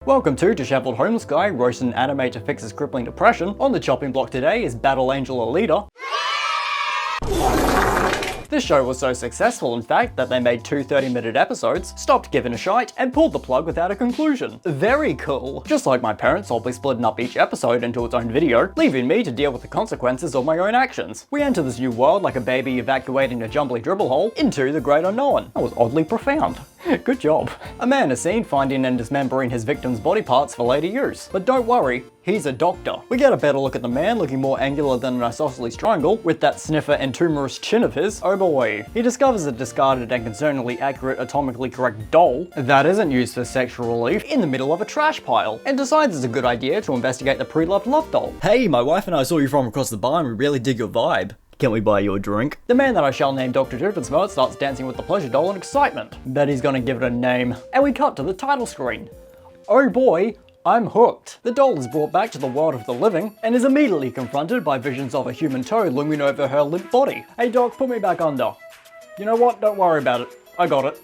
Welcome to Disheveled Homeless Guy roasts an anime to fix his crippling depression. On the chopping block today is Battle Angel Alita. This show was so successful, in fact, that they made two 30-minute episodes, stopped giving a shite, and pulled the plug without a conclusion. Very cool. Just like my parents, I'll be splitting up each episode into its own video, leaving me to deal with the consequences of my own actions. We enter this new world like a baby evacuating a jumbly dribble hole into the great unknown. That was oddly profound. Good job. A man is seen finding and dismembering his victim's body parts for later use. But don't worry, he's a doctor. We get a better look at the man, looking more angular than an isosceles triangle, with that sniffer and tumorous chin of his. Oh boy. He discovers a discarded and concerningly accurate, atomically correct doll that isn't used for sexual relief in the middle of a trash pile, and decides it's a good idea to investigate the pre-loved love doll. Hey, my wife and I saw you from across the bar and we really dig your vibe. Can we buy you a drink? The man that I shall name Dr. Doofenshmirtz starts dancing with the pleasure doll in excitement. Bet he's gonna give it a name. And we cut to the title screen. Oh boy, I'm hooked. The doll is brought back to the world of the living and is immediately confronted by visions of a human toe looming over her limp body. Hey doc, put me back under. You know what? Don't worry about it. I got it.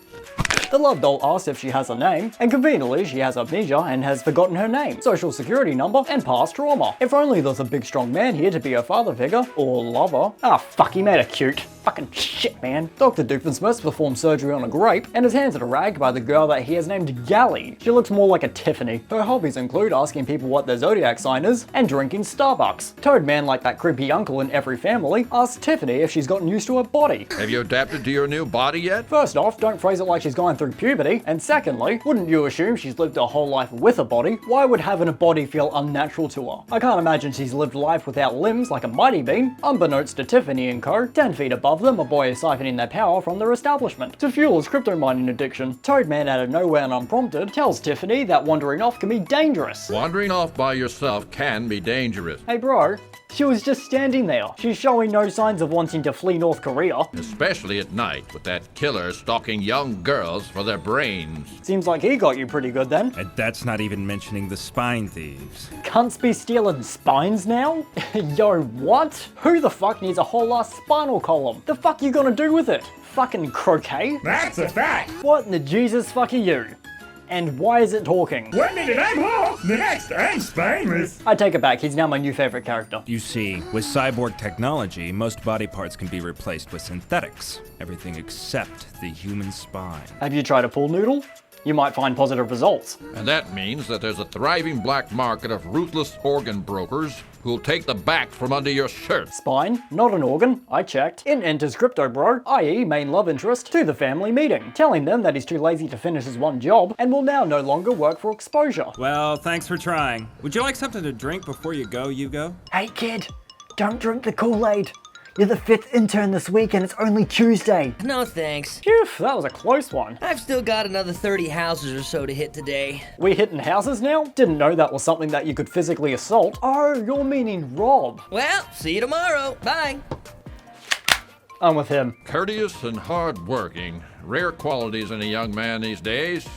The love doll asks if she has a name, and conveniently she has amnesia and has forgotten her name, social security number, and past trauma. If only there was a big strong man here to be her father figure, or lover. Ah fuck, he made her cute. Fucking shit, man. Dr. Doofenshmirtz performs surgery on a grape and is handed a rag by the girl that he has named Gally. She looks more like a Tiffany. Her hobbies include asking people what their zodiac sign is and drinking Starbucks. Toadman, like that creepy uncle in every family, asks Tiffany if she's gotten used to her body. Have you adapted to your new body yet? First off, don't phrase it like she's going through puberty, and secondly, wouldn't you assume she's lived her whole life with a body? Why would having a body feel unnatural to her? I can't imagine she's lived life without limbs like a mighty bean. Unbeknownst to Tiffany and co, 10 feet above them, a boy is siphoning their power from their establishment to fuel his crypto mining addiction. Toadman, out of nowhere and unprompted, tells Tiffany that wandering off can be dangerous. Wandering off by yourself can be dangerous. Hey bro, she was just standing there. She's showing no signs of wanting to flee North Korea. Especially at night, with that killer stalking young girls for their brains. Seems like he got you pretty good then. And that's not even mentioning the spine thieves. Cunts be stealing spines now? Yo, what? Who the fuck needs a whole ass spinal column? The fuck you gonna do with it? Fucking croquet? That's a fact! What in the Jesus fuck are you? And why is it talking? 1 minute I'm Hulk, the next I'm spineless. I take it back, he's now my new favorite character. You see, with cyborg technology, most body parts can be replaced with synthetics. Everything except the human spine. Have you tried a pool noodle? You might find positive results. And that means that there's a thriving black market of ruthless organ brokers who'll take the back from under your shirt. Spine, not an organ, I checked. In enters Crypto Bro, i.e. main love interest, to the family meeting, telling them that he's too lazy to finish his one job and will now no longer work for Exposure. Well, thanks for trying. Would you like something to drink before you go, Hugo? Hey kid, don't drink the Kool-Aid. You're the 5th intern this week and it's only Tuesday. No thanks. Phew, that was a close one. I've still got another 30 houses or so to hit today. We hitting houses now? Didn't know that was something that you could physically assault. Oh, you're meaning rob. Well, see you tomorrow. Bye. I'm with him. Courteous and hard-working. Rare qualities in a young man these days.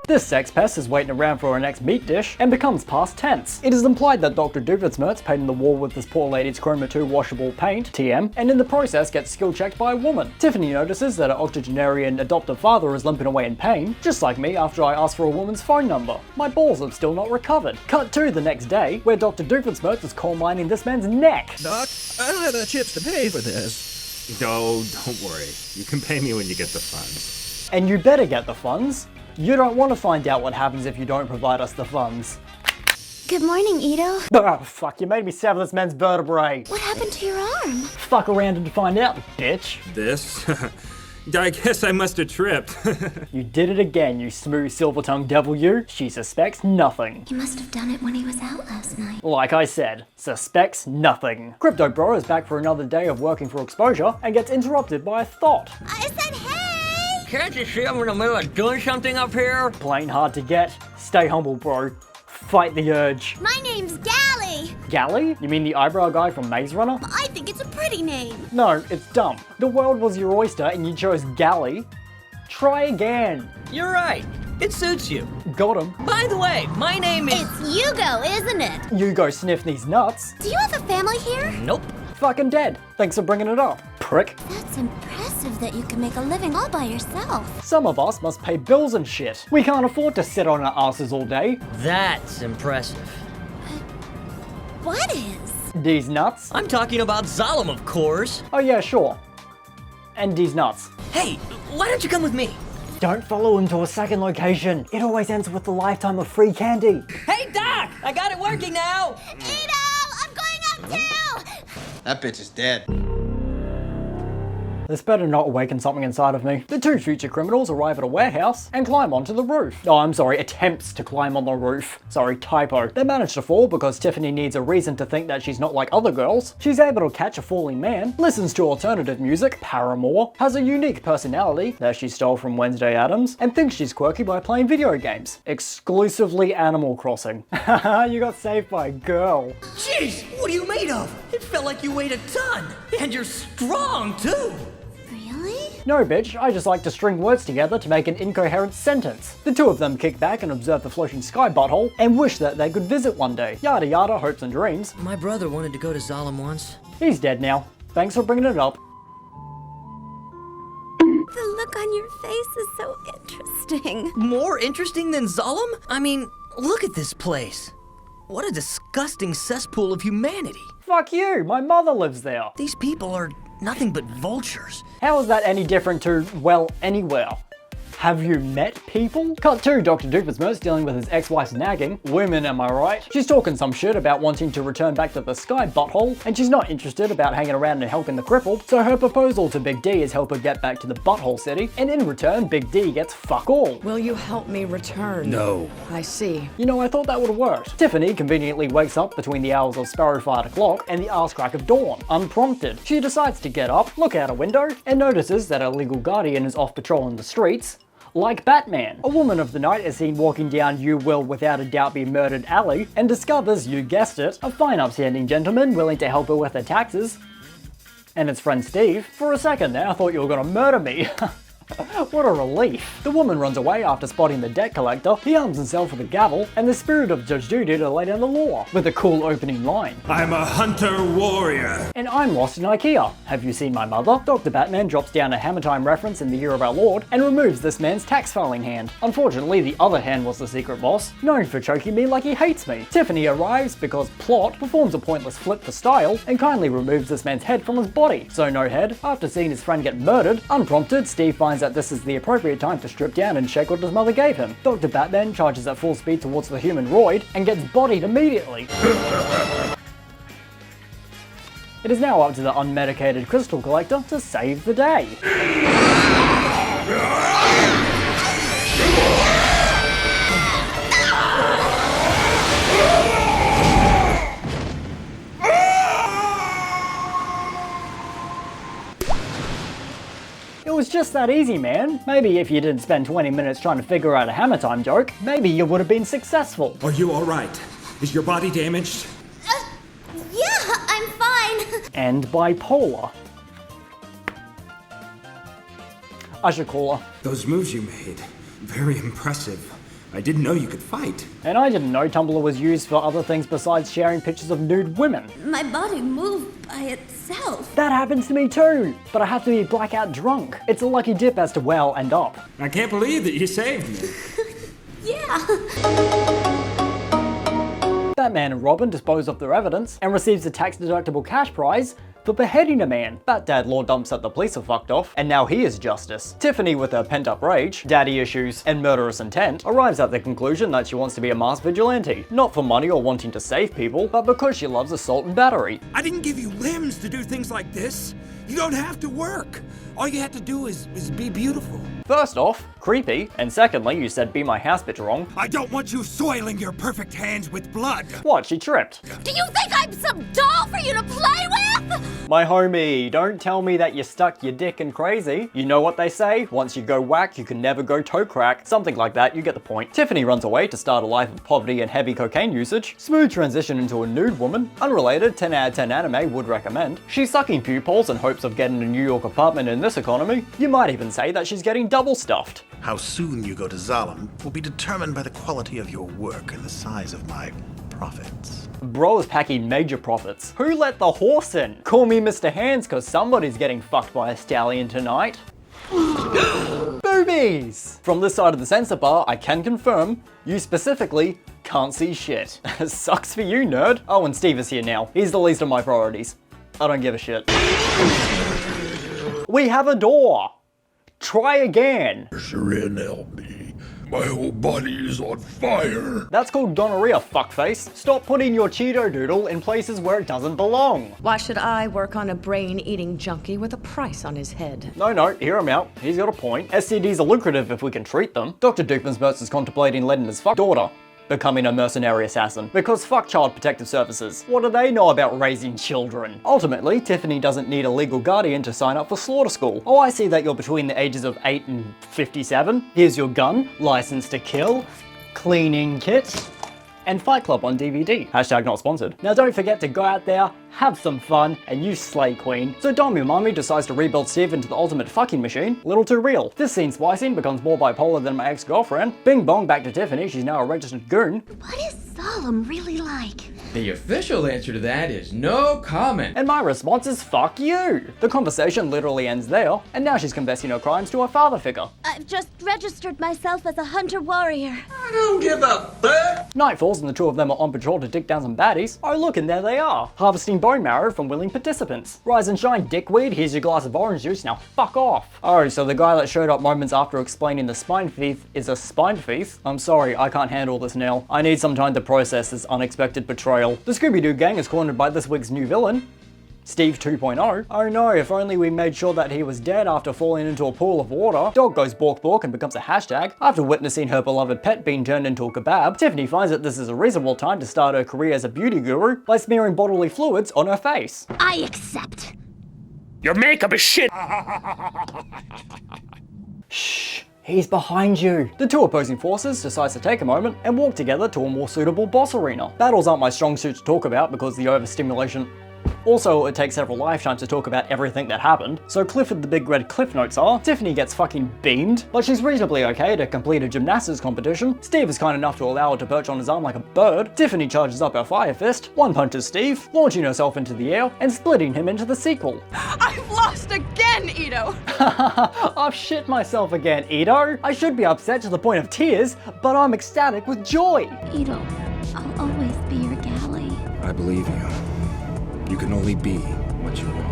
This sex pest is waiting around for her next meat dish and becomes past tense. It is implied that Dr. Doofenshmirtz painted the wall with this poor lady's Chroma 2 washable paint, TM, and in the process gets skill checked by a woman. Tiffany notices that her octogenarian adoptive father is limping away in pain, just like me after I asked for a woman's phone number. My balls have still not recovered. Cut to the next day, where Dr. Doofenshmirtz is coal mining this man's neck. Doc, I don't have the chips to pay for this. Oh, don't worry. You can pay me when you get the funds. And you better get the funds. You don't want to find out what happens if you don't provide us the funds. Good morning, Ito. Oh, fuck, you made me sever this man's vertebrae. What happened to your arm? Fuck around and find out, bitch. This? I guess I must have tripped. You did it again, you smooth silver-tongued devil you. She suspects nothing. He must have done it when he was out last night. Like I said, suspects nothing. Crypto Bro is back for another day of working for Exposure and gets interrupted by a thought. I said, hey! Can't you see I'm in the middle of doing something up here? Plain hard to get. Stay humble, bro. Fight the urge. My name's Gally. Gally? You mean the eyebrow guy from Maze Runner? I think it's a pretty name. No, it's dumb. The world was your oyster and you chose Gally. Try again. You're right. It suits you. Got him. By the way, my name is... It's Hugo, isn't it? You go sniff these nuts. Do you have a family here? Nope. Fucking dead. Thanks for bringing it up. prick. That's impressive that you can make a living all by yourself. Some of us must pay bills and shit. We can't afford to sit on our asses all day. That's impressive. What is? These nuts? I'm talking about Zalem, of course. Oh yeah, sure. And these nuts. Hey, why don't you come with me? Don't follow him to a second location. It always ends with a lifetime of free candy. Hey, Doc! I got it working now! Ito! I'm going up too! That bitch is dead. This better not awaken something inside of me. The two future criminals arrive at a warehouse and climb onto the roof. Oh, I'm sorry, attempts to climb on the roof. Sorry, typo. They manage to fall because Tiffany needs a reason to think that she's not like other girls. She's able to catch a falling man, listens to alternative music, Paramore, has a unique personality that she stole from Wednesday Addams, and thinks she's quirky by playing video games. Exclusively Animal Crossing. Haha, you got saved by a girl. Jeez, what are you made of? It felt like you weighed a ton. And you're strong, too. Really? No, bitch, I just like to string words together to make an incoherent sentence. The two of them kick back and observe the floating sky butthole and wish that they could visit one day. Yada yada, hopes and dreams. My brother wanted to go to Zalem once. He's dead now. Thanks for bringing it up. The look on your face is so interesting. More interesting than Zalem? I mean, look at this place. What a disgusting cesspool of humanity. Fuck you, my mother lives there. These people are nothing but vultures. How is that any different to, well, anywhere? Have you met people? Cut to Dr. Doofusmerce dealing with his ex-wife's nagging. Women, am I right? She's talking some shit about wanting to return back to the sky butthole, and she's not interested about hanging around and helping the crippled, so her proposal to Big D is help her get back to the butthole city, and in return, Big D gets fuck all. Will you help me return? No. I see. You know, I thought that would have worked. Tiffany conveniently wakes up between the hours of Sparrowfire o'clock and the arse crack of dawn, unprompted. She decides to get up, look out a window, and notices that her legal guardian is off patrol in the streets. Like Batman, a woman of the night is seen walking down you will without a doubt be murdered alley and discovers, you guessed it, a fine upstanding gentleman willing to help her with her taxes. And it's friend Steve. For a second there, I thought you were gonna murder me. What a relief. The woman runs away after spotting the debt collector. He arms himself with a gavel, and the spirit of Judge Judy to lay down the law, with a cool opening line. I'm a hunter warrior. And I'm lost in IKEA. Have you seen my mother? Dr. Batman drops down a Hammer Time reference in the Year of Our Lord, and removes this man's tax filing hand. Unfortunately, the other hand was the secret boss, known for choking me like he hates me. Tiffany arrives because Plot performs a pointless flip for style, and kindly removes this man's head from his body. So no head, after seeing his friend get murdered, unprompted, Steve finds that this is the appropriate time to strip down and check what his mother gave him. Dr. Batman charges at full speed towards the human Royd and gets bodied immediately. It is now up to the unmedicated crystal collector to save the day. It was just that easy, man. Maybe if you didn't spend 20 minutes trying to figure out a Hammer Time joke, maybe you would have been successful. Are you alright? Is your body damaged? Yeah, I'm fine. And bipolar. I should call her. Those moves you made, very impressive. I didn't know you could fight. And I didn't know Tumblr was used for other things besides sharing pictures of nude women. My body moved by itself. That happens to me too, but I have to be blackout drunk. It's a lucky dip as to where I'll end up. I can't believe that you saved me. Yeah. Batman and Robin dispose of their evidence and receives a tax-deductible cash prize for beheading a man. Bat-Dad law dumps that the police are fucked off, and now he is justice. Tiffany, with her pent-up rage, daddy issues, and murderous intent, arrives at the conclusion that she wants to be a masked vigilante. Not for money or wanting to save people, but because she loves assault and battery. I didn't give you limbs to do things like this. You don't have to work. All you have to do is be beautiful. First off, creepy, and secondly, you said be my house bitch wrong. I don't want you soiling your perfect hands with blood. What, she tripped? Do you think I'm some doll for you to play with? My homie, don't tell me that you stuck your dick in crazy. You know what they say? Once you go whack, you can never go toe crack. Something like that, you get the point. Tiffany runs away to start a life of poverty and heavy cocaine usage. Smooth transition into a nude woman. Unrelated, 10 out of 10 anime would recommend. She's sucking pupils in hopes of getting a New York apartment in this economy. You might even say that she's getting double stuffed. How soon you go to Zalem will be determined by the quality of your work and the size of my profits. Bro is packing major profits. Who let the horse in? Call me Mr. Hands, cause somebody's getting fucked by a stallion tonight. Boobies! From this side of the censor bar, I can confirm, you specifically can't see shit. Sucks for you, nerd. Oh, and Steve is here now. He's the least of my priorities. I don't give a shit. We have a door. Try again. Sherin, help me. My whole body is on fire. That's called gonorrhea, fuckface. Stop putting your Cheeto doodle in places where it doesn't belong. Why should I work on a brain-eating junkie with a price on his head? No, hear him out. He's got a point. STDs are lucrative if we can treat them. Dr. Doofenshmirtz is contemplating letting his fuck daughter becoming a mercenary assassin. Because fuck Child Protective Services. What do they know about raising children? Ultimately, Tiffany doesn't need a legal guardian to sign up for slaughter school. Oh, I see that you're between the ages of 8 and 57. Here's your gun, license to kill, cleaning kit, and Fight Club on DVD. Hashtag not sponsored. Now don't forget to go out there, have some fun, and you slay queen. So Dom Umami decides to rebuild Steve into the ultimate fucking machine. Little too real. This scene splicing becomes more bipolar than my ex-girlfriend. Bing bong, back to Tiffany, she's now a registered goon. What is Solemn really like? The official answer to that is no comment. And my response is fuck you. The conversation literally ends there, and now she's confessing her crimes to her father figure. I've just registered myself as a hunter-warrior. I don't give a fuck. Night falls and the two of them are on patrol to dick down some baddies. Oh look, and there they are, harvesting bone marrow from willing participants. Rise and shine, dickweed, here's your glass of orange juice, now fuck off. Oh, so the guy that showed up moments after explaining the spine thief is a spine thief? I'm sorry, I can't handle this now. I need some time to process this unexpected betrayal. The Scooby-Doo gang is cornered by this week's new villain, Steve 2.0. Oh no, if only we made sure that he was dead after falling into a pool of water. Dog goes bork bork and becomes a hashtag. After witnessing her beloved pet being turned into a kebab, Tiffany finds that this is a reasonable time to start her career as a beauty guru by smearing bodily fluids on her face. I accept. Your makeup is shit. Shh. He's behind you. The two opposing forces decide to take a moment and walk together to a more suitable boss arena. Battles aren't my strong suit to talk about because the overstimulation. Also, it takes several lifetimes to talk about everything that happened. So Clifford the Big Red Cliff Notes are, Tiffany gets fucking beamed, but she's reasonably okay to complete a gymnastics competition. Steve is kind enough to allow her to perch on his arm like a bird. Tiffany charges up her fire fist, one punches Steve, launching herself into the air and splitting him into the sequel. I've lost again, Ito! I've shit myself again, Ito. I should be upset to the point of tears, but I'm ecstatic with joy. Ito, I'll always be your galley. I believe you. You can only be what you want.